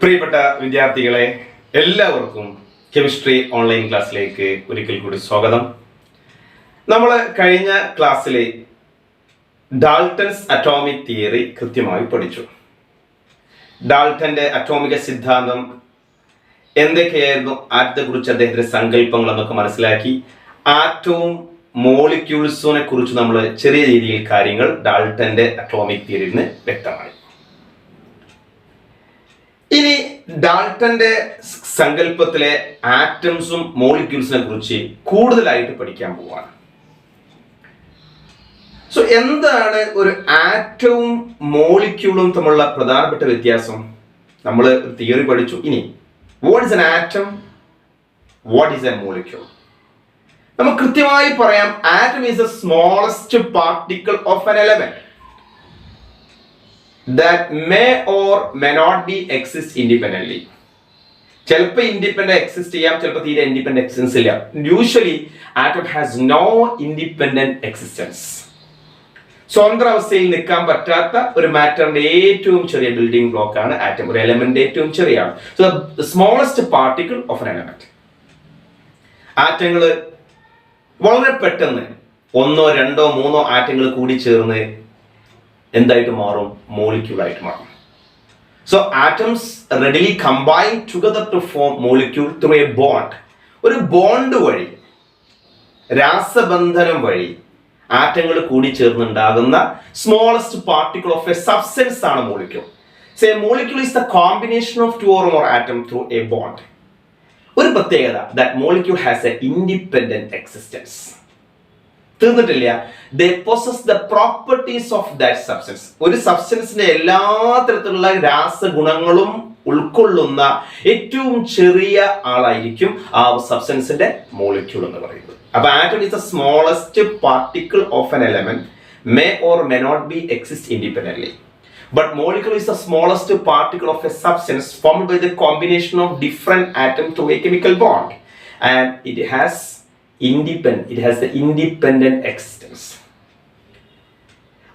പ്രിയപ്പെട്ട വിദ്യാർത്ഥികളെ, എല്ലാവർക്കും കെമിസ്ട്രി ഓൺലൈൻ ക്ലാസ്സിലേക്ക് ഒരിക്കൽ കൂടി സ്വാഗതം. നമ്മൾ കഴിഞ്ഞ ക്ലാസ്സിൽ ഡാൾട്ടൺസ് അറ്റോമിക് തിയറി കൃത്യമായി പഠിച്ചു. ഡാൾട്ടന്റെ അറ്റോമിക സിദ്ധാന്തം എന്തൊക്കെയായിരുന്നു, ആറ്റത്തെക്കുറിച്ച് അദ്ദേഹത്തിന്റെ സങ്കല്പങ്ങൾ എന്നൊക്കെ മനസ്സിലാക്കി. ആറ്റവും മോളിക്യൂൾസിനെ കുറിച്ച് നമ്മൾ ചെറിയ രീതിയിൽ കാര്യങ്ങൾ ഡാൾട്ടന്റെ അറ്റോമിക് തിയറിയിൽ നിന്ന് വ്യക്തമായി. ഇനി ഡാൾട്ടന്റെ സങ്കല്പത്തിലെ ആറ്റംസും മോളിക്യൂൾസിനെ കുറിച്ച് കൂടുതലായിട്ട് പഠിക്കാൻ പോവാണ്. സോ എന്താണ് ഒരു ആറ്റവും മോളിക്യൂളും തമ്മിലുള്ള പ്രധാനപ്പെട്ട വ്യത്യാസം? നമ്മൾ തിയറി പഠിച്ചു. ഇനി what is an atom, what is a molecule? നമുക്ക് കൃത്യമായി പറയാം, atom is the smallest particle of an element that may or may not be exist independently. ചിലപ്പോൾ ഇൻഡിപെൻഡന്റ് എക്സിസ്റ്റ് ചെയ്യാം, ചിലപ്പോൾ തീരെ ഇൻഡിപെൻഡന്റ് എക്സിസ്റ്റൻസ് ഇല്ല. Usually atom has no independent existence. സ്വതന്ത്ര അവസ്ഥയിൽ നിൽക്കാൻ പറ്റാത്ത ഒരു മാറ്ററിന്റെ ഏറ്റവും ചെറിയ ബിൽഡിംഗ് ബ്ലോക്ക് ആണ് ആറ്റം. ഒരു എലമെന്റ് ഏറ്റവും ചെറിയാണ്. So the smallest particle of an element. ആറ്റങ്ങൾ വളരെ പെട്ടെന്ന് ഒന്നോ രണ്ടോ മൂന്നോ ആറ്റങ്ങൾ കൂടി ചേർന്ന് എന്തായിട്ട് മാറും? മോളിക്യൂൾ ആയിട്ട് മാറും. So atoms readily combine together to form molecule through a bond. ഒരു ബോണ്ട് വഴി, രാസബന്ധനം വഴി ആറ്റങ്ങൾ കൂടി ചേർന്നുണ്ടാകുന്ന smallest particle of a substance ആണ് molecule. So a molecule is the combination of two or more atom through a bond. ഒരു പ്രത്യേകത, that molecule has a independent existence. തീർന്നിട്ടില്ല. They possess the properties of that substance. ഒരു സബ്സ്റ്റൻസിന്റെ എല്ലാ തരത്തിലുള്ള രാസഗുണങ്ങളും ഉൾക്കൊള്ളുന്ന ഏറ്റവും ചെറിയ ആളായിരിക്കും ആ സബ്സ്റ്റൻസിന്റെ മോളിക്യൂൾ എന്ന് പറയുന്നത്. അപ്പൊ atom is the smallest particle of an element, may or may not be exist independently. But molecule is the smallest particle of a substance formed by the combination of different atoms through a chemical bond, and it has the independent existence.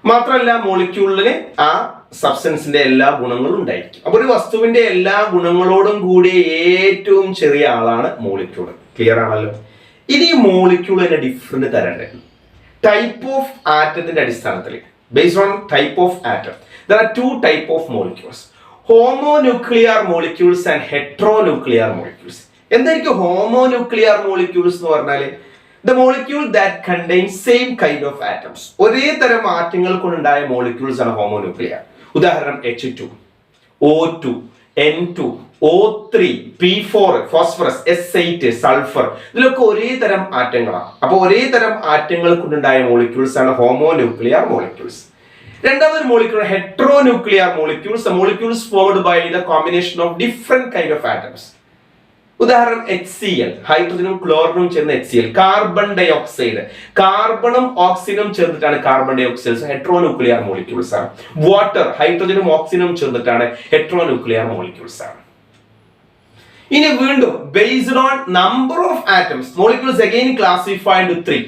മാത്രമല്ല, മോളിക്യൂളിന് ആ സബ്സ്റ്റൻസിന്റെ എല്ലാ ഗുണങ്ങളും ഉണ്ടായിരിക്കും. അപ്പൊ ഒരു വസ്തുവിന്റെ എല്ലാ ഗുണങ്ങളോടും കൂടി ഏറ്റവും ചെറിയ ആളാണ് മോളിക്യൂൾ. ക്ലിയർ ആണല്ലോ? ഇനി മോളിക്യൂളിന്റെ ഡിഫറെന്റ് തരണ്ട്. ടൈപ്പ് ഓഫ് ആറ്റത്തിന്റെ അടിസ്ഥാനത്തിൽ, based on type of atom, there are two type of molecules: homonuclear molecules and heteronuclear molecules. എന്തായിരിക്കും ഹോമോന്യൂക്ലിയർ മോളിക്യൂൾസ് എന്ന് പറഞ്ഞാല്? The molecule that contain same kind of atoms. ഒരേ തരം ആറ്റങ്ങൾ കൊണ്ടുണ്ടായ മോളിക്യൂൾസ് ആണ് ഹോമോന്യൂക്ലിയർ. ഉദാഹരണം H2, O2, N2, O3, P4, phosphorus, S8, sulphur. ഇതിലൊക്കെ ഒരേ തരം ആറ്റങ്ങളാണ്. അപ്പൊ ഒരേ തരം ആറ്റങ്ങൾ കൊണ്ടുണ്ടായ മോളിക്യൂൾസ് ആണ് ഹോമോന്യൂക്ലിയർ മോളിക്യൂൾസ്. രണ്ടാമതൊരു molecule heteronuclear molecules. Molecules formed by the combination of different kind of atoms. ഉദാഹരണം HCl, ഹൈഡ്രജനും ക്ലോറിനും ചേർന്ന HCl. കാർബൺ ഡൈ ഓക്സൈഡ്, കാർബണും ഓക്സിജനും ചേർന്നിട്ടാണ് carbon dioxide. Heteronuclear molecules ആണ്. വാട്ടർ, ഹൈഡ്രജനും ഓക്സിജനും ചേർന്നിട്ടാണ് ഹെട്രോന്യൂക്ലിയർ മോളിക്യൂൾസ് ആണ്. ഇനി വീണ്ടും based on number of atoms, molecules again classified to 3.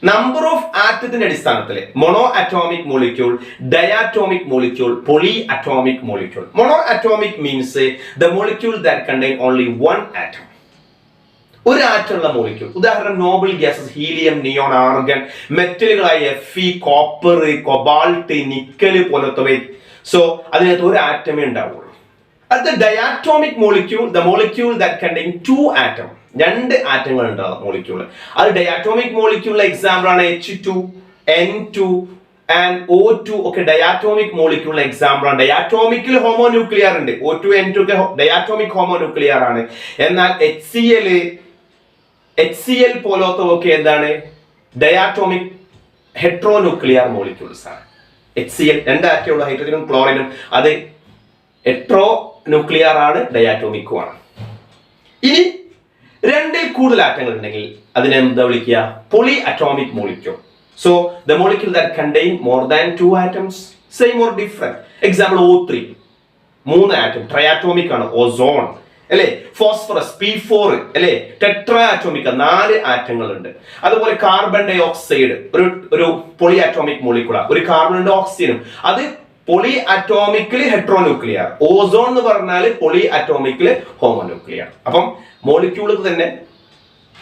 Number of ആറ്റത്തിന്റെ അടിസ്ഥാനത്തിൽ monoatomic molecule, diatomic molecule, polyatomic molecule. Mono atomic means the molecule that contain only one atom. ഒരു ആറ്റമുള്ള molecule. ഉദാഹരണം noble gases, helium, neon, argon. മെറ്റലുകളായ Fe, copper, cobalt, nickel പോലത്തവ. So അതിനകത്ത് ഒരു ആറ്റമേ ഉണ്ടാവുള്ളൂ. അത് diatomic molecule, the molecule that contain two atom. രണ്ട് ആറ്റങ്ങൾ ഉണ്ടാകും മോളിക്യൂൾ. അത് ഡയാറ്റോമിക് മോളിക്യൂളിലെ എക്സാമ്പിൾ ആണ് H2, N2 ആൻഡ് O2 ഒക്കെ ഡയാറ്റോമിക് മോളിക്യൂളിലെ എക്സാമ്പിൾ ആണ്. ഡയാറ്റോമിക്കിൽ ഹോമോന്യൂക്ലിയർ ഉണ്ട്. O2, N2 ഒക്കെ ഡയാറ്റോമിക് ഹോമോന്യൂക്ലിയർ ആണ്. എന്നാൽ HCl പോലത്തൊക്കെ എന്താണ്? ഡയാറ്റോമിക് ഹെട്രോന്യൂക്ലിയർ മോളിക്യൂൾസ് ആണ്. HCl രണ്ട് ആറ്റമുള്ള ഹൈഡ്രജനും ക്ലോറിനും അത് ഹെട്രോന്യൂക്ലിയർ ആണ്, ഡയാറ്റോമിക്കും ആണ്. ഇനി രണ്ടിൽ കൂടുതൽ ആറ്റങ്ങൾ ഉണ്ടെങ്കിൽ അതിനെ എന്താ വിളിക്കുക? Polyatomic molecule. So the molecule that contain more than 2 atoms, same or different. Example O3, 3 atom, triatomic ആണ്. ഓസോൺ അല്ലെ? ഫോസ്ഫറസ്, P4 അല്ലെ? ടെട്രാ ആറ്റോമിക്, 4 ആറ്റങ്ങൾ ഉണ്ട്. അതുപോലെ കാർബൺ ഡൈ ഓക്സൈഡ് ഒരു പോളി അറ്റോമിക് മോളിക്യൂളാണ്. ഒരു കാർബൺ ഉണ്ട്, ഓക്സിജനും. അത് പോളി അറ്റോമിക്കലി ഹെട്രോന്യൂക്ലിയർ. ഓസോൺ എന്ന് പറഞ്ഞാൽ പോളി അറ്റോമിക്കലി ഹോമോന്യൂക്ലിയർ. അപ്പം മോളിക്യൂളുകൾ തന്നെ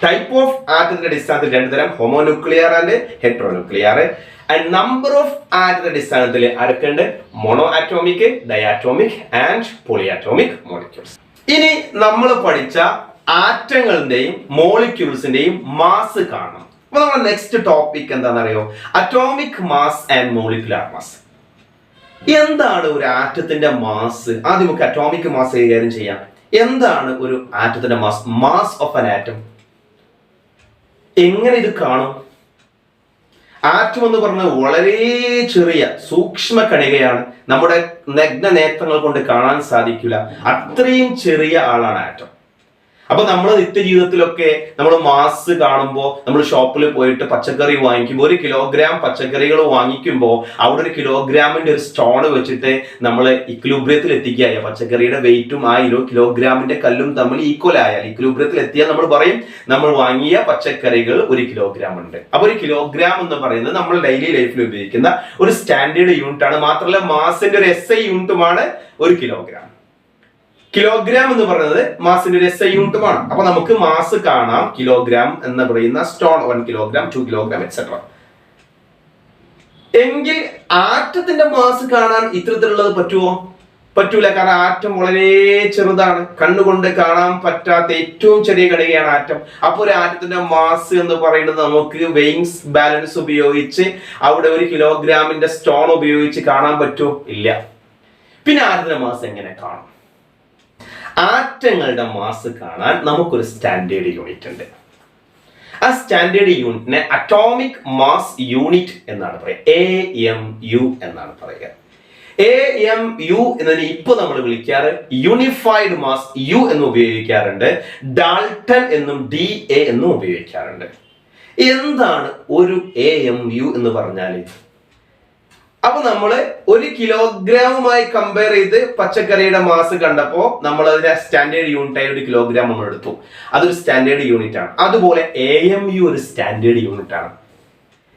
ടൈപ്പ് ഓഫ് ആറ്റത്തിന്റെ അടിസ്ഥാനത്തിൽ രണ്ട് തരം, homonuclear and heteronuclear. And number of ആറ്റത്തിന്റെ അടിസ്ഥാനത്തിൽ ആരൊക്കെയുണ്ട്? Mono atomic, diatomic and poly atomic molecules. ഇനി നമ്മൾ പഠിച്ച ആറ്റങ്ങളുടെയും മോളിക്യൂൾസിന്റെയും മാസ് കാണണം. അപ്പൊ നമ്മുടെ നെക്സ്റ്റ് ടോപ്പിക് എന്താണെന്നറിയോ? Atomic mass and molecular mass. എന്താണ് ഒരു ആറ്റത്തിന്റെ മാസ്? ആദ്യം നമുക്ക് അറ്റോമിക് മാസ് കൈകാര്യം ചെയ്യാം. എന്താണ് ഒരു ആറ്റത്തിന്റെ mass? Mass of an atom എങ്ങനെ ഇത് കാണും? ആറ്റം എന്ന് പറഞ്ഞാൽ വളരെ ചെറിയ സൂക്ഷ്മ കണികയാണ്. നമ്മുടെ നഗ്ന നേത്രങ്ങൾ കൊണ്ട് കാണാൻ സാധിക്കില്ല, അത്രയും ചെറിയ ആളാണ് ആറ്റം. അപ്പൊ നമ്മൾ നിത്യജീവിതത്തിലൊക്കെ നമ്മൾ മാസ് കാണുമ്പോൾ, നമ്മൾ ഷോപ്പിൽ പോയിട്ട് പച്ചക്കറി വാങ്ങിക്കുമ്പോൾ, 1 കിലോഗ്രാം പച്ചക്കറികൾ വാങ്ങിക്കുമ്പോൾ അവിടെ 1 കിലോഗ്രാമിന്റെ ഒരു സ്റ്റോൺ വെച്ചിട്ട് നമ്മൾ ഇക്വിലിബ്രിയത്തിൽ എത്തിക്കുക. പച്ചക്കറിയുടെ വെയിറ്റും ആ കിലോഗ്രാമിന്റെ കല്ലും തമ്മിൽ ഈക്വൽ ആയാൽ, ഇക്വിലിബ്രിയത്തിൽ എത്തിയാൽ നമ്മൾ പറയും നമ്മൾ വാങ്ങിയ പച്ചക്കറികൾ 1 കിലോഗ്രാം ഉണ്ട്. അപ്പൊ 1 കിലോഗ്രാം എന്ന് പറയുന്നത് നമ്മൾ ഡെയിലി ലൈഫിൽ ഉപയോഗിക്കുന്ന ഒരു സ്റ്റാൻഡേർഡ് യൂണിറ്റ് ആണ്. മാത്രമല്ല മാസിന്റെ ഒരു SI യൂണിറ്റുമാണ് 1 കിലോഗ്രാം. കിലോഗ്രാം എന്ന് പറയുന്നത് മാസിന്റെ ഒരു SI യൂണിറ്റുമാണ്. അപ്പൊ നമുക്ക് മാസ് കാണാം. കിലോഗ്രാം എന്ന് പറയുന്ന സ്റ്റോൺ 1 കിലോഗ്രാം, 2 കിലോഗ്രാം എക്സെട്ര. എങ്കിൽ ആറ്റത്തിന്റെ മാസ് കാണാൻ ഇത്തരത്തിലുള്ളത് പറ്റുമോ? പറ്റൂല. കാരണം ആറ്റം വളരെ ചെറുതാണ്, കണ്ണുകൊണ്ട് കാണാൻ പറ്റാത്ത ഏറ്റവും ചെറിയ കണികയാണ് ആറ്റം. അപ്പൊ ഒരു ആറ്റത്തിന്റെ മാസ് എന്ന് പറയുന്നത് നമുക്ക് വെയിൻസ് ബാലൻസ് ഉപയോഗിച്ച് അവിടെ 1 കിലോഗ്രാമിന്റെ സ്റ്റോൺ ഉപയോഗിച്ച് കാണാൻ പറ്റുമോ? ഇല്ല. പിന്നെ ആറ്റത്തിന്റെ മാസ് എങ്ങനെ കാണും? ആറ്റങ്ങളുടെ മാസ് കാണാൻ നമുക്കൊരു സ്റ്റാൻഡേർഡ് യൂണിറ്റ് ഉണ്ട്. ആ സ്റ്റാൻഡേർഡ് യൂണിറ്റിനെ അറ്റോമിക് മാസ് യൂണിറ്റ് എന്നാണ് പറയുക. AMU എന്നാണ് പറയുക. AMU എന്നതിന് ഇപ്പൊ നമ്മൾ വിളിക്കാറ് യൂണിഫൈഡ് മാസ് U എന്ന് ഉപയോഗിക്കാറുണ്ട്, ഡാൾട്ടൺ എന്നും DA എന്നും ഉപയോഗിക്കാറുണ്ട്. എന്താണ് ഒരു AMU എന്ന് പറഞ്ഞാൽ? അപ്പൊ നമ്മള് 1 കിലോഗ്രാമുമായി കമ്പയർ ചെയ്ത് പച്ചക്കറിയുടെ മാസ് കണ്ടപ്പോ നമ്മൾ അതിന്റെ സ്റ്റാൻഡേർഡ് യൂണിറ്റ് ആയി 1 കിലോഗ്രാം നമ്മൾ എടുത്തു. അതൊരു സ്റ്റാൻഡേർഡ് യൂണിറ്റ് ആണ്. അതുപോലെ AMU ഒരു സ്റ്റാൻഡേർഡ് യൂണിറ്റ് ആണ്.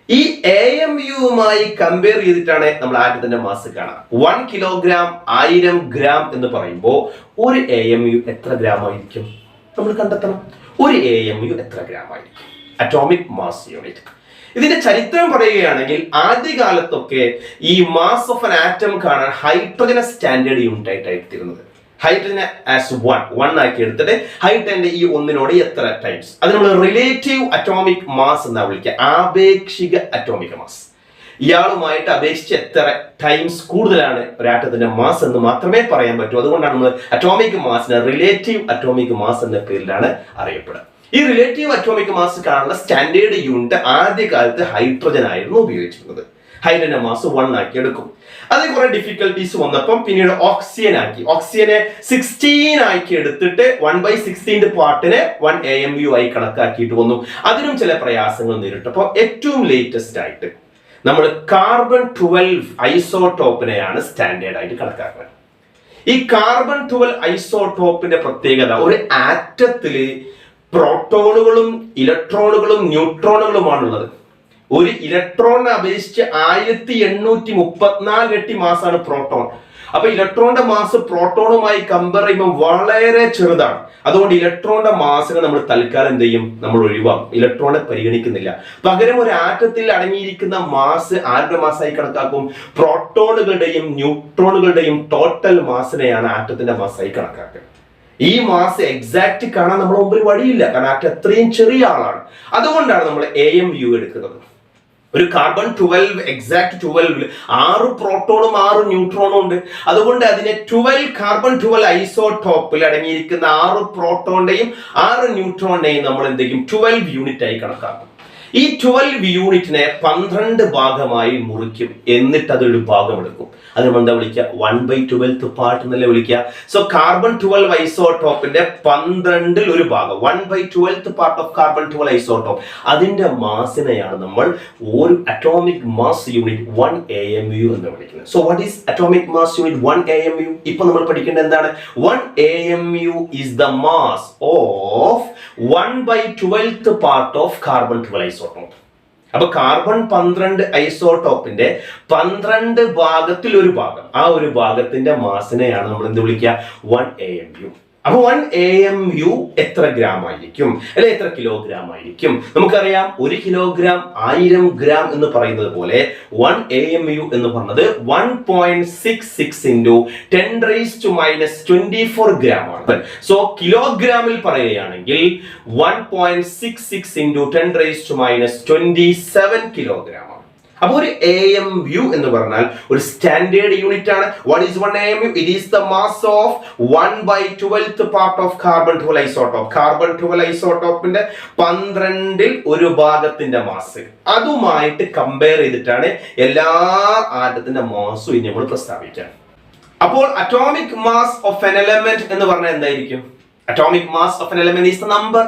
ഈ AMUമായി കമ്പയർ ചെയ്തിട്ടാണ് നമ്മൾ ആറ്റത്തിന്റെ മാസ് കാണാം. 1 കിലോഗ്രാം 1000 ഗ്രാം എന്ന് പറയുമ്പോൾ ഒരു AMU എത്ര ഗ്രാം ആയിരിക്കും നമ്മൾ കണ്ടെത്തണം. ഒരു AMU എത്ര ഗ്രാം ആയിരിക്കും? Atomic mass unit. ഇതിന്റെ ചരിത്രം പറയുകയാണെങ്കിൽ ആദ്യകാലത്തൊക്കെ ഈ മാസ് ഓഫ് ആൻ ആറ്റം കാണാൻ ഹൈഡ്രജനെ സ്റ്റാൻഡേർഡ് യൂണിറ്റ് ആയിട്ടായിരുന്നത്. ഹൈഡ്രജനെ ആസ് 1 ആക്കി എടുത്തിട്ട് ഹൈഡ്രജന്റെ ഈ ഒന്നിനോട് എത്ര ടൈംസ്, അത് നമ്മൾ റിലേറ്റീവ് അറ്റോമിക് മാസ് എന്നാ വിളിക്കുക. ആപേക്ഷിക അറ്റോമിക് മാസ്. ഇയാളുമായിട്ട് അപേക്ഷിച്ച് എത്ര ടൈംസ് കൂടുതലാണ് ഒരു ആറ്റത്തിന്റെ മാസ് എന്ന് മാത്രമേ പറയാൻ പറ്റൂ. അതുകൊണ്ടാണ് നമ്മൾ അറ്റോമിക് മാസിനെ റിലേറ്റീവ് അറ്റോമിക് മാസ് എന്ന പേരിലാണ് അറിയപ്പെടുക. ഈ റിലേറ്റീവ് അറ്റോമിക് മാസ് കാണുന്ന സ്റ്റാൻഡേർഡ് യൂണിറ്റ് ആദ്യകാലത്ത് ഹൈഡ്രജൻ ആയിരുന്നു ഉപയോഗിച്ചിരുന്നത്. ഹൈഡ്രജന്റെ മാസ് 1 ആക്കി എടുക്കും. അതിൽ കുറെ ഡിഫിക്കൽട്ടീസ് വന്നപ്പം പിന്നീട് ഓക്സിജൻ ആക്കി. ഓക്സിജനെ 16 ആക്കി എടുത്തിട്ട് 1/16 പാർട്ടിനെ 1 AMU ആയി കണക്കാക്കിയിട്ട് വന്നു. അതിനും ചില പ്രയാസങ്ങൾ നേരിട്ടു. അപ്പോൾ ഏറ്റവും ലേറ്റസ്റ്റ് ആയിട്ട് നമ്മൾ കാർബൺ 12 ഐസോടോപ്പിനെയാണ് സ്റ്റാൻഡേർഡ് ആയിട്ട് കണക്കാക്കുന്നത്. ഈ കാർബൺ 12 ഐസോടോപ്പിന്റെ പ്രത്യേകത, ഒരു ആറ്റത്തില് പ്രോട്ടോണുകളും ഇലക്ട്രോണുകളും ന്യൂട്രോണുകളുമാണുള്ളത്. ഒരു ഇലക്ട്രോണിനെ അപേക്ഷിച്ച് 1834 ഇരട്ടി മാസാണ് പ്രോട്ടോൺ. അപ്പൊ ഇലക്ട്രോണിന്റെ മാസ് പ്രോട്ടോണുമായി കമ്പയർ ചെയ്യുമ്പോൾ വളരെ ചെറുതാണ്. അതുകൊണ്ട് ഇലക്ട്രോണിന്റെ മാസിനെ നമ്മൾ തൽക്കാലം എന്ത് ചെയ്യും? നമ്മൾ ഒഴിവാക്കും, ഇലക്ട്രോണെ പരിഗണിക്കുന്നില്ല. പകരം ഒരു ആറ്റത്തിൽ അടങ്ങിയിരിക്കുന്ന മാസ് ആരുടെ മാസായി കണക്കാക്കും? പ്രോട്ടോണുകളുടെയും ന്യൂട്രോണുകളുടെയും ടോട്ടൽ മാസിനെയാണ് ആറ്റത്തിന്റെ മാസായി കണക്കാക്കുക. ഈ മാസ് എക്സാക്ട് കാണാൻ നമ്മുടെ മുമ്പിൽ വഴിയില്ല, കാരണം ആറ്റം അത്രയും ചെറിയ ആളാണ്. അതുകൊണ്ടാണ് നമ്മൾ AMU എടുക്കുന്നത്. ഒരു കാർബൺ 12 എക്സാക്ട് 12 6 പ്രോട്ടോണും 6 ന്യൂട്രോണും ഉണ്ട്. അതുകൊണ്ട് അതിനെ 12 കാർബൺ 12 ഐസോടോപ്പിൽ അടങ്ങിയിരിക്കുന്ന 6 പ്രോട്ടോണിന്റെയും 6 ന്യൂട്രോണിന്റെയും നമ്മൾ എന്തെങ്കിലും 12 യൂണിറ്റ് ആയി കണക്കാക്കും. ഈ 12 യൂണിറ്റിനെ 12 ഭാഗമായി മുറിക്കും. എന്നിട്ട് അതൊരു ഭാഗം എടുക്കും. അത് നമ്മൾ എന്താ വിളിക്കുക? 1/12 പാർട്ട് എന്നല്ലേ വിളിക്കുക. സോ കാർബൺ 12 ഐസോടോപ്പിന്റെ 12 ഒരു ഭാഗം, 1/12 പാർട്ട് ഓഫ് കാർബൺ 12 ഐസോടോപ്പ്, അതിന്റെ മാസിനെയാണ് നമ്മൾ ഒരു അറ്റോമിക് മാസ് യൂണിറ്റ് 1 AMU എന്ന് വിളിക്കുന്നത്. So what is atomic mass unit 1 AMU? ഇപ്പൊ നമ്മൾ പഠിക്കേണ്ടത് എന്താണ്? 1 AMU is the mass of 1/12 part of carbon 12 isotope. അപ്പൊ കാർബൺ 12 ഐസോടോപ്പിന്റെ 12 ഭാഗത്തിൽ ഒരു ഭാഗം, ആ ഒരു ഭാഗത്തിന്റെ മാസിനെയാണ് നമ്മൾ എന്ത് വിളിക്കുക? 1 AMU. അപ്പൊ 1 AMU എത്ര ഗ്രാം ആയിരിക്കും, അല്ലെ എത്ര കിലോഗ്രാം ആയിരിക്കും? നമുക്കറിയാം 1 കിലോഗ്രാം 1000 ഗ്രാം എന്ന് പറയുന്നത് പോലെ 1 AMU എന്ന് പറഞ്ഞത് 1.66 into 10⁻⁻24 ഗ്രാം ആണ്. സോ കിലോഗ്രാമിൽ പറയുകയാണെങ്കിൽ 1.66 into 10⁻⁻27 കിലോഗ്രാം. അപ്പൊ ഒരു AMU എന്ന് പറഞ്ഞാൽ ഒരു സ്റ്റാൻഡേർഡ് യൂണിറ്റ് ആണ്. What is 1 AMU? It is the mass of 1/12th part of carbon 12 isotope. Carbon 12 ഐസോട്ടോപ്പിന്റെ 12ൽ ഒരു ഭാഗത്തിന്റെ മാസ്. അതുമായിട്ട് കമ്പയർ ചെയ്തിട്ടാണ് എല്ലാ ആറ്റത്തിന്റെ മാസും ഇനി നമ്മൾ പ്രസ്താവിക്കാൻ. അപ്പോൾ atomic mass of an element എന്ന് പറഞ്ഞാൽ എന്തായിരിക്കും? Atomic mass of an element is the number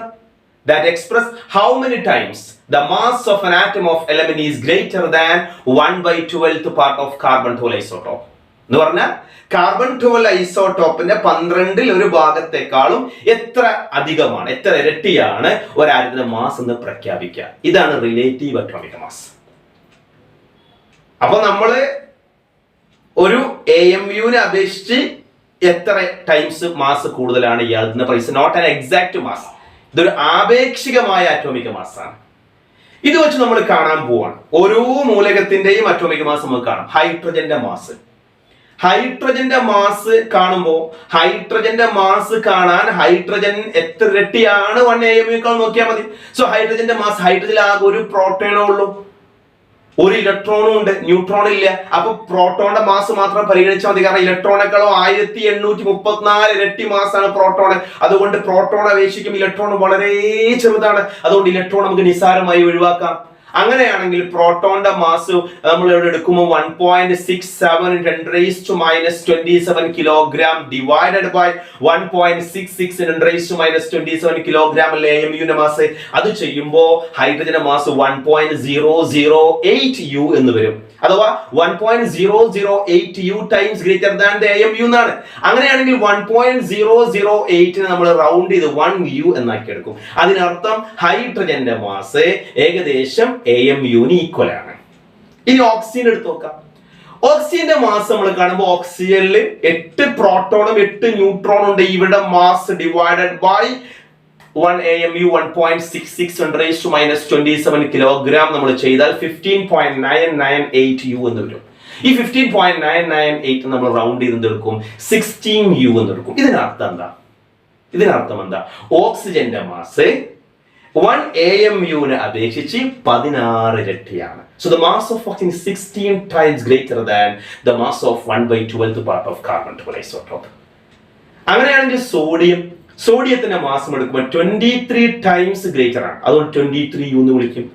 that express how many times the mass of an atom of element is greater than 1/12th part of carbon 12 isotope. എന്ന് പറഞ്ഞാൽ carbon 12 ഐസോട്ടോപ്പിന്റെ 12ൽ ഒരു ഭാഗത്തെക്കാളും എത്ര അധികമാണ്, എത്ര ഇരട്ടിയാണ് ഒരു ആറ്റത്തിന്റെ മാസ് എന്ന് പ്രഖ്യാപിക്കുക. ഇതാണ് റിലേറ്റീവ് അറ്റോമിക് മാസ്. അപ്പൊ നമ്മള് ഒരു AMUവിനെ അപേക്ഷിച്ച് എത്ര ടൈംസ് മാസ് കൂടുതലാണ് ഇയാളുടെ price, not an exact mass. ഇതൊരു ആപേക്ഷികമായ അറ്റോമിക് മാസ് ആണ്. ഇത് വെച്ച് നമ്മൾ കാണാൻ പോവാണ്. ഓരോ മൂലകത്തിന്റെയും അറ്റോമിക് മാസ് നമുക്ക് കാണാം. ഹൈഡ്രജന്റെ മാസ്, ഹൈഡ്രജന്റെ മാസ് കാണുമ്പോൾ ഹൈഡ്രജന്റെ മാസ് കാണാൻ ഹൈഡ്രജൻ എത്ര ഇരട്ടിയാണ് 1 AMU നോക്കിയാൽ മതി. സോ ഹൈഡ്രജന്റെ മാസ്, ഹൈഡ്രജൻ ആകെ ഒരു പ്രോട്ടോണേ ഉള്ളൂ, ഒരു ഇലക്ട്രോണും ഉണ്ട്, ന്യൂട്രോൺ ഇല്ല. അപ്പൊ പ്രോട്ടോണിന്റെ മാസ് മാത്രം പരിഗണിച്ചാൽ മതി. കാരണം ഇലക്ട്രോണേക്കാളും 1834 ഇരട്ടി മാസാണ് പ്രോട്ടോൺ. അതുകൊണ്ട് പ്രോട്ടോൺ അപേക്ഷിക്കും ഇലക്ട്രോൺ വളരെ ചെറുതാണ്. അതുകൊണ്ട് ഇലക്ട്രോൺ നമുക്ക് നിസ്സാരമായി ഒഴിവാക്കാം. അങ്ങനെയാണെങ്കിൽ പ്രോട്ടോണിന്റെ മാസ് നമ്മൾ ഇവിടെ എടുക്കുമ്പോൾ 1.67 10⁻⁻27 കിലോഗ്രാം ഡിവൈഡഡ് ബൈ 1.66 10⁻⁻27 കിലോഗ്രാം അല്ലേ AMUവിന്റെ മാസ്. അത് ചെയ്യുമ്പോൾ ഹൈഡ്രജന്റെ മാസ് 1.008 U എന്ന് വരും. അഥവാ 1.008 U times greater than the AMU എന്നാണ്. അങ്ങനെയാണെങ്കിൽ 1.008 നമ്മൾ റൗണ്ട് ചെയ്ത് 1 U എന്നാക്കി എടുക്കും. അതിനർത്ഥം ഹൈഡ്രജന്റെ മാസ് ഏകദേശം AMUവിന് ഈക്വൽ ആണ്. ഇനി ഓക്സിജൻ എടുത്ത് നോക്കാം. ഓക്സിജന്റെ മാസ് നമ്മൾ കാണുമ്പോൾ ഓക്സിജനിൽ 8 പ്രോട്ടോണും 8 ന്യൂട്രോണും ഉണ്ട്. ഇവരുടെ mass divided by 1 AMU 1.66 10⁻⁻27 kilogram നമ്മൾ ചെയ്താൽ 15.998 U എന്ന് വരും. ഈ 15.998 നമ്മൾ റൗണ്ട് ചെയ്ത് എടുക്കും 16 U എന്ന് എടുക്കും. ഇതിനർത്ഥം എന്താ? ഓക്സിജന്റെ മാസ് 1 AMUവിനെ അപേക്ഷിച്ച് 16 ഇരട്ടിയാണ്. So the mass of oxygen is 16 times greater than the mass of 1/12th part of carbon 12 isotope. അങ്ങനെയാണെങ്കിൽ സോഡിയത്തിന്റെ മാസം എടുക്കുമ്പോൾ 23 ടൈംസ് ഗ്രേറ്റർ ആണ്. അതുകൊണ്ട് 23 U എന്ന് വിളിക്കും.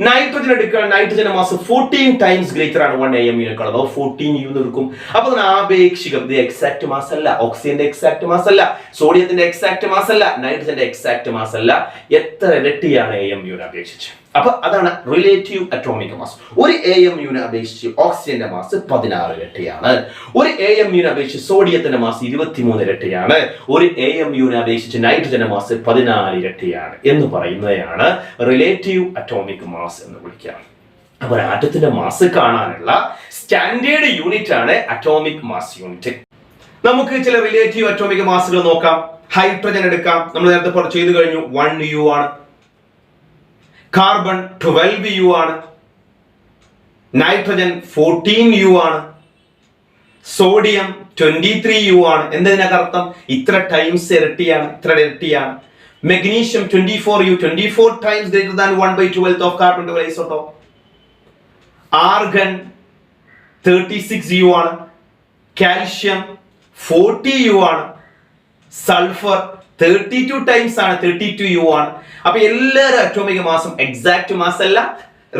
നൈട്രജൻ എടുക്കുക, നൈട്രജന്റെ മാസ് 14 ടൈംസ് ഗ്രേറ്റർ ആണ് 1 AMUവിനേക്കാൾ. അപ്പോൾ 14 U എന്ന് എടുക്കും. അപ്പോൾ ആപേക്ഷികം ഇത് എക്സാക്ട് മാസ് അല്ല, ഓക്സിജന്റെ എക്സാക്ട് മാസ് അല്ല, സോഡിയത്തിന്റെ എക്സാക്ട് മാസ് അല്ല, നൈട്രജന്റെ എക്സാക്ട് മാസ് അല്ല, എത്ര ഇരട്ടിയാണ് AMUവിനെ അപേക്ഷിച്ച്. അപ്പൊ അതാണ് റിലേറ്റീവ് അറ്റോമിക് മാസ്. ഒരു AMUവിനെ അപേക്ഷിച്ച് ഓക്സിജന്റെ മാസ് 16 ഇരട്ടിയാണ്. ഒരു AMUവിനെ അപേക്ഷിച്ച് സോഡിയത്തിന്റെ മാസ് 23 ഇരട്ടിയാണ്. ഒരു AMUവിനെ അപേക്ഷിച്ച് നൈട്രജന്റെ മാസ് 14 ഇരട്ടിയാണ് എന്ന് പറയുന്നതാണ് റിലേറ്റീവ് അറ്റോമിക് മാസ് എന്ന് വിളിക്കുക. അപ്പൊ ആറ്റത്തിന്റെ മാസ് കാണാനുള്ള സ്റ്റാൻഡേർഡ് യൂണിറ്റ് ആണ് അറ്റോമിക് മാസ് യൂണിറ്റ്. നമുക്ക് ചില റിലേറ്റീവ് അറ്റോമിക് മാസുകൾ നോക്കാം. ഹൈഡ്രജൻ എടുക്കാം. നമ്മൾ നേരത്തെ ചെയ്തു കഴിഞ്ഞു, 1 U ആണ്. കാർബൺ 12 U ആണ്. നൈട്രജൻ 14 U ആണ്. സോഡിയം 23 U ആണ്. എന്നതിനർത്ഥം ഇത്ര ടൈംസ് ഇരട്ടിയാണ്. Magnesium 24 U, 24 times greater than 1/12th of carbon 12 isotope. Argon 36 U ആണ്. കാൽഷ്യം 40 U ആണ്. സൾഫർ 32 ടൈംസ് ആണ്, 32 U ആണ്. അപ്പൊ എല്ലാവരും അറ്റോമിക് മാസും എക്സാക്ട് മാസ് അല്ല,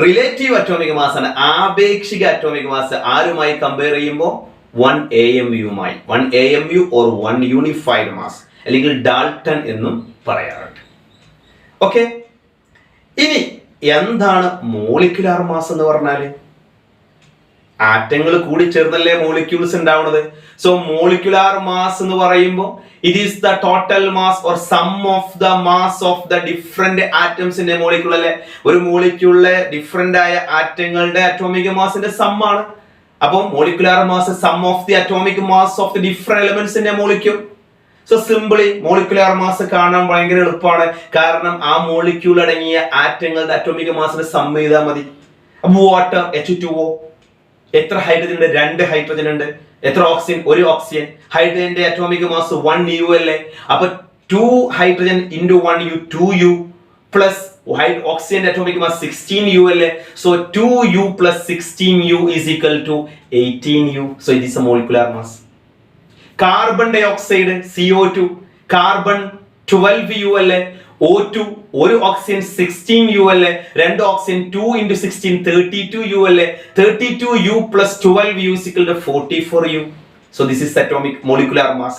റിലേറ്റീവ് അറ്റോമിക് മാസ് ആണ്. ആപേക്ഷിക അറ്റോമിക് മാസ് ആരുമായി കമ്പയർ ചെയ്യുമ്പോൾ 1 AMUമായി, 1 AMU or 1 യൂണിഫൈഡ് മാസ് അല്ലെങ്കിൽ ഡാൾട്ടൺ എന്നും പറയാറുണ്ട്. ഓക്കെ, ഇനി എന്താണ് മോളിക്യുലാർ മാസ് എന്ന് പറഞ്ഞാല്? ആറ്റങ്ങൾ കൂടി ചേർന്നല്ലേ മോളിക്യൂൾസ് ഉണ്ടാവുന്നത്. സോ മോളിക്കുലാർ മാസ് എന്ന് പറയുമ്പോൾ it is the total mass or sum of the mass of the different atoms in a molecule അല്ലെ. ഒരു മോളിക്യൂളിലെ ഡിഫറെന്റ് ആയ ആറ്റങ്ങളുടെ അറ്റോമിക് മാസിന്റെ സം ആണ്. അപ്പോൾ molecular mass sum of the atomic mass of the different elements in a molecule. So simply molecular mass കാണാൻ ഭയങ്കര എളുപ്പമാണ്. കാരണം ആ മോളിക്യൂൾ അടങ്ങിയ ആറ്റങ്ങളുടെ അറ്റോമിക് മാസിനെ സം ചെയ്താൽ മതി. അപ്പൊ വാട്ടർ H2O, എത്ര ഹൈഡ്രജൻ ഉണ്ട്? 2 ഹൈഡ്രജൻ ഉണ്ട്. എത്ര ഓക്സിജൻ? 1 ഓക്സിജൻ. ഹൈഡ്രജന്റെ അറ്റോമിക് മാസ് 1U അല്ലേ. അപ്പൊ 2 hydrogen into 1U 2U plus ഓക്സിജന്റെ അറ്റോമിക് മാസ് 16U അല്ലേ. So 2U plus 16U is equal to 18U. So it is a molecular mass. Carbon dioxide CO2, carbon 12U അല്ലേ. O2, 1 oxygen 16U അല്ലേ. 2 oxygen 2 into 16 32U അല്ലേ. 32U plus 12U is equal to 44U. So this is atomic molecular mass.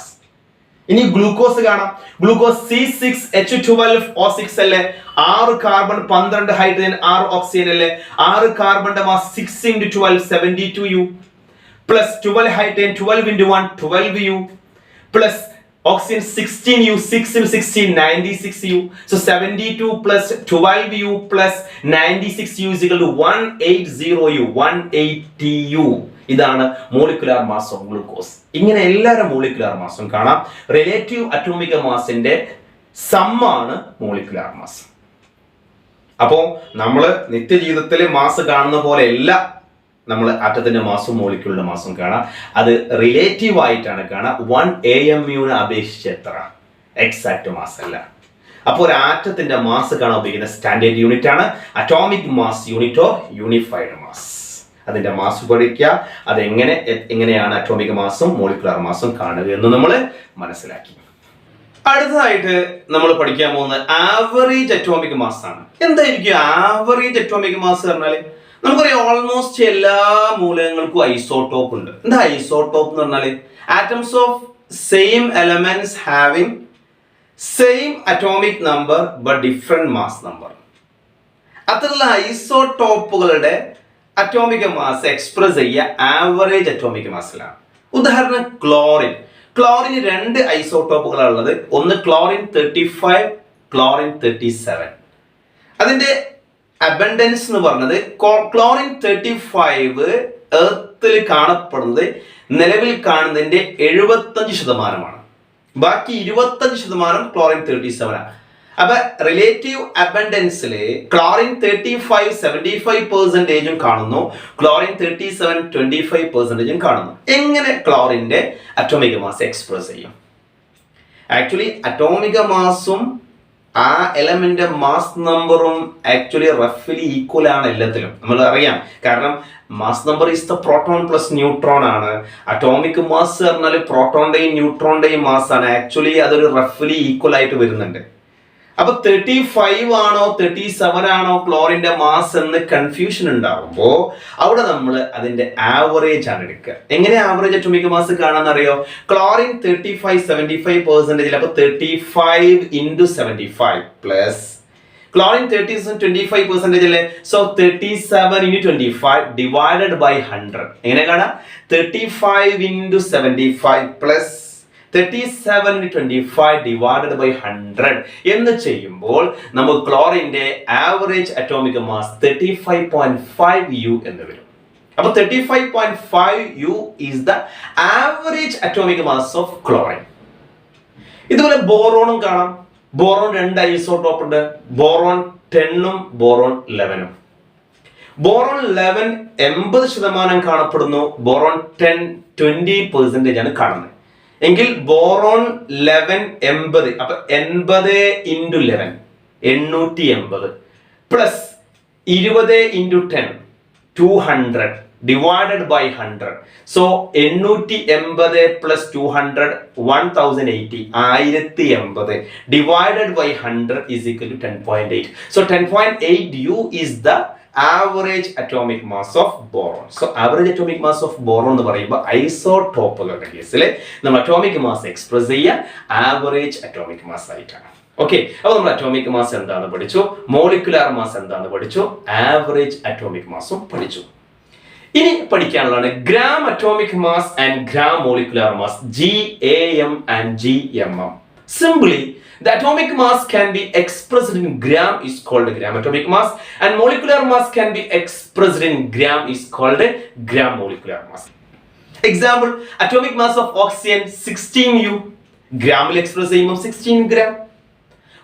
ഇനി glucose കാണാം. Glucose C6H12O6 അല്ലേ. 6 carbon 12 hydrogen 6 oxygen അല്ലേ. 6 കാർബണിന്റെ mass 6 into 12 72U plus 12 hydrogen 12 into 1 12U plus oxygen 16U 6 into 16 96U. So 72 plus 12U plus 96U is equal to 180U 180U. ഇതാണ് molecular mass of glucose. ഇങ്ങനെ എല്ലാവരും molecular മാസും കാണാം. Relative atomic മാസിന്റെ സമ്മാണ് molecular mass. അപ്പോൾ നമ്മൾ നിത്യജീവിതത്തിൽ മാസ് കാണുന്ന പോലെ അല്ല നമ്മൾ ആറ്റത്തിന്റെ മാസും മോളിക്യൂളിന്റെ മാസും കാണാം. അത് റിലേറ്റീവ് ആയിട്ടാണ് കാണാം. 1 AMU അപേക്ഷിച്ച് എത്ര എക്സാക്ട് മാസ് അല്ല. അപ്പോൾ ഒരു ആറ്റത്തിന്റെ മാസ് കാണാൻ ഉപയോഗിക്കുന്ന സ്റ്റാൻഡേർഡ് യൂണിറ്റ് ആണ് atomic mass unit or unified mass. അതിന്റെ മാസ് പഠിക്കുക. എങ്ങനെയാണ് അറ്റോമിക് മാസും മോളിക്കുലാർ മാസും കാണുക എന്ന് നമ്മൾ മനസ്സിലാക്കി. അടുത്തതായിട്ട് നമ്മൾ പഠിക്കാൻ പോകുന്നത് ആവറേജ് അറ്റോമിക് മാസ് ആണ്. എന്തായിരിക്കും ആവറേജ് അറ്റോമിക് മാസ് പറഞ്ഞാല്? നമുക്കറിയാം ഓൾമോസ്റ്റ് എല്ലാ മൂലകങ്ങൾക്കും ഐസോട്ടോപ്പ് ഉണ്ട്. എന്താ ഐസോട്ടോപ്പ് എന്ന് പറഞ്ഞാല്? Atoms of same elements having same atomic number but different mass number. അത്തരത്തിലുള്ള ഐസോട്ടോപ്പുകളുടെ അറ്റോമിക് മാസ് എക്സ്പ്രസ് ചെയ്യുക ആവറേജ് അറ്റോമിക് മാസിലാണ്. ഉദാഹരണം ക്ലോറിൻ. ക്ലോറിന് 2 ഐസോട്ടോപ്പുകളാണ് ഉള്ളത്. ഒന്ന് ക്ലോറിൻ 35, ക്ലോറിൻ 37. അതിന്റെ അബൻഡൻസ് എന്ന് പറഞ്ഞത് ക്ലോറിൻ 35 എർത്തിൽ കാണപ്പെടുന്നത് നിലവിൽ കാണുന്നതിന്റെ 75%. ബാക്കി 25% ക്ലോറിൻ 37 ആണ്. അപ്പൊ റിലേറ്റീവ് അബൻഡൻസില് ക്ലോറിൻ 35 75% കാണുന്നു, ക്ലോറിൻ 37 25% കാണുന്നു. എങ്ങനെ ക്ലോറിന്റെ അറ്റോമിക് മാസ് എക്സ്പ്രസ് ചെയ്യും? ആക്ച്വലി അറ്റോമിക് മാസും ആ എലമെന്റ് മാസ് നമ്പറും ആക്ച്വലി റഫ്ലി ഈക്വൽ ആണ് എല്ലാത്തിലും. നമ്മൾ അറിയാം. കാരണം mass number is the proton plus neutron ആണ്. അറ്റോമിക് മാസ് പറഞ്ഞാൽ പ്രോട്ടോണിന്റെയും ന്യൂട്രോണിന്റെയും മാസ് ആണ്. ആക്ച്വലി അതൊരു റഫ്ലി ഈക്വൽ ആയിട്ട് വരുന്നുണ്ട്. അപ്പൊ 35 ആണോ 37 ആണോ ക്ലോറിന്റെ മാസ് എന്ന് കൺഫ്യൂഷൻ ഉണ്ടാകുമ്പോ അവിടെ നമ്മൾ അതിന്റെ ആവറേജ് ആണ് എടുക്കുക. എങ്ങനെ ആവറേജ് അറ്റോമിക് മാസ് കാണാന്നറിയോ? ക്ലോറിൻ 35 75%, അപ്പൊ 35 into 75 പ്ലസ് ക്ലോറിൻ 25% അല്ലേ. So 37 into 25 divided by 100. എങ്ങനെ കാണാം? 35 into 75 plus 37 into 25 divided by 100 എന്ന് ചെയ്യുമ്പോൾ നമുക്ക് ക്ലോറിന്റെ ആവറേജ് അറ്റോമിക് മാസ് 35.5U എന്ന് വരും. അപ്പോൾ 35.5U is the average atomic mass of chlorine. ഇതുപോലെ ബോറോണും കാണാം. ബോറോൺ 2 ഐസോട്ടോപ്പ് ഉണ്ട്. Boron 10 boron 11. ബോറോൺ 11 80% കാണപ്പെടുന്നു. ബോറോൺ 10 20% ആണ് കാണുന്നത്. എങ്കിൽ ബോറോൺ 11 80, അപ്പൊ 80 into 11 880 plus 20 into 10 200 divided by 100. So 880 plus 200 1080 1080 divided by 100 is equal to 10.8. So 10.8U is the average atomic mass of boron. So average atomic mass of boron എന്ന് പറയുമ്പോൾ ഐസോടോപ്പുകളുടെ കേസിൽ നമ്മൾ atomic mass express ചെയ്യുക average atomic mass ആയിട്ടാണ്. Okay, അപ്പോൾ നമ്മൾ atomic mass എന്താണെന്ന് പഠിച്ചു, മോളിക്കുലാർ മാസ് എന്താണെന്ന് പഠിച്ചു, ആവറേജ് അറ്റോമിക് മാസും പഠിച്ചു. ഇനി പഠിക്കാനുള്ളതാണ് gram atomic mass and gram molecular mass, GAM and GMM. Simply, the atomic mass can be expressed in gram is called gram atomic mass, and molecular mass can be expressed in gram is called gram molecular mass. Example, atomic mass of oxygen 16U, gram express ചെയ്യുമ്പോൾ 16 gram.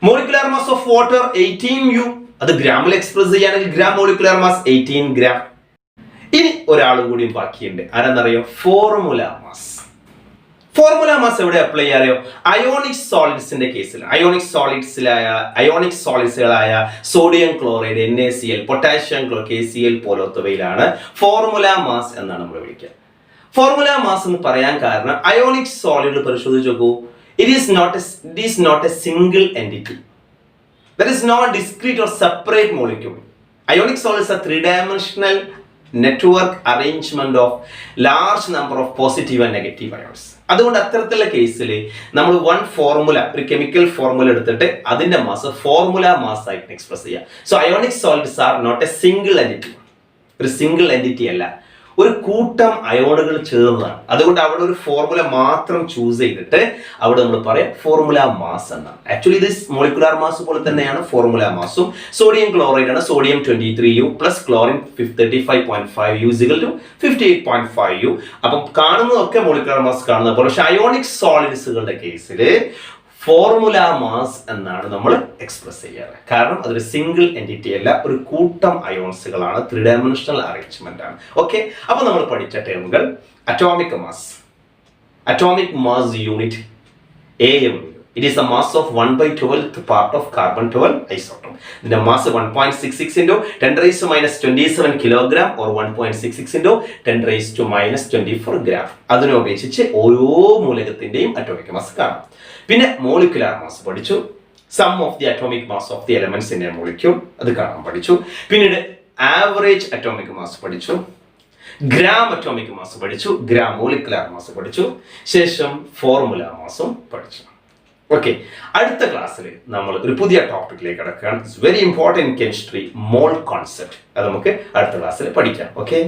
Molecular mass of water 18U, അത് ഗ്രാമിൽ express ചെയ്യാണെങ്കിൽ gram molecular mass 18 gram. ഇനി ഒരാൾ കൂടിയും ബാക്കിയുണ്ട്, ആരെന്നറിയോ? Formula mass. Formula mass എവിടെ apply ചെയ്യാറിയോ? അയോണിക് സോളിഡ്സിന്റെ കേസിൽ, അയോണിക് സോളിഡ്സുകളായ sodium chloride, NaCl, potassium KCl പോലത്തവയിലാണ് ഫോർമുല മാസ് എന്നാണ് നമ്മൾ വിളിക്കുക. ഫോർമുല മാസ് എന്ന് പറയാൻ കാരണം അയോണിക് സോളിഡ് പരിശോധിച്ച് നോക്കൂ, it is not a single entity. That is not discrete or separate molecule. Ionic solids are three-dimensional network arrangement of large number of positive and negative ions. അതുകൊണ്ട് അത്തരത്തിലുള്ള കേസിൽ നമ്മൾ ഒരു കെമിക്കൽ ഫോർമുല എടുത്തിട്ട് അതിന്റെ mass formula mass ആയിട്ട് express ചെയ്യുക. So ionic solids are not a single entity. ഒരു സിംഗിൾ എൻറ്റിറ്റി അല്ല, ഒരു കൂട്ടം അയോണുകൾ ചേർന്നതാണ്. അതുകൊണ്ട് അവിടെ ഒരു ഫോർമുല മാത്രം ചൂസ് ചെയ്തിട്ട് അവിടെ നമ്മൾ പറയാം ഫോർമുല മാസ് എന്നാണ്. ആക്ച്വലി ഇത് മോളിക്കുലാർ മാസ് പോലെ തന്നെയാണ് ഫോർമുല മാസും. സോഡിയം ക്ലോറൈഡ് ആണ്, sodium 23U plus chlorine 35.5U = 58.5U. അപ്പം കാണുന്നതൊക്കെ മോളിക്കുലാർ മാസ് കാണുന്ന പോലെ, പക്ഷെ അയോണിക് സോളിഡ്സുകളുടെ കേസിൽ ഫോർമുല മാസ് എന്നാണ് നമ്മൾ എക്സ്പ്രസ് ചെയ്യാറ്. കാരണം അതൊരു സിംഗിൾ എൻറ്റിറ്റി അല്ല, ഒരു കൂട്ടം അയോൺസുകളാണ്, 3-dimensional അറേഞ്ച്മെന്റ് ആണ്. ഓക്കെ, അപ്പൊ നമ്മൾ പഠിച്ച ടേമുകൾ atomic mass unit AMU. It is the mass of 1/12th part of carbon 12 isotope. ഇതിന്റെ mass 1.66 into 10⁻⁻27 kilogram or 1.66 into 10⁻⁻24 gram. അതിനെ അപേക്ഷിച്ച് ഓരോ മൂലകത്തിന്റെയും അറ്റോമിക് മാസ് കാണാം. പിന്നെ മോളിക്കുലാർ മാസ് പഠിച്ചു, sum of the atomic mass of the elements in a molecule, അത് കാണാൻ പഠിച്ചു. പിന്നീട് ആവറേജ് അറ്റോമിക് മാസ് പഠിച്ചു, ഗ്രാം അറ്റോമിക് മാസ് പഠിച്ചു, ഗ്രാം മോളിക്കുലാർ മാസ് പഠിച്ചു, ശേഷം ഫോർമുല മാസും പഠിച്ചു. ഓക്കെ, അടുത്ത ക്ലാസ്സിൽ നമ്മൾ ഒരു പുതിയ ടോപ്പിക്കിലേക്ക് കടക്കുകയാണ്. It's very important chemistry, mall concept. അത് നമുക്ക് അടുത്ത ക്ലാസ്സിൽ പഠിക്കാം. ഓക്കെ.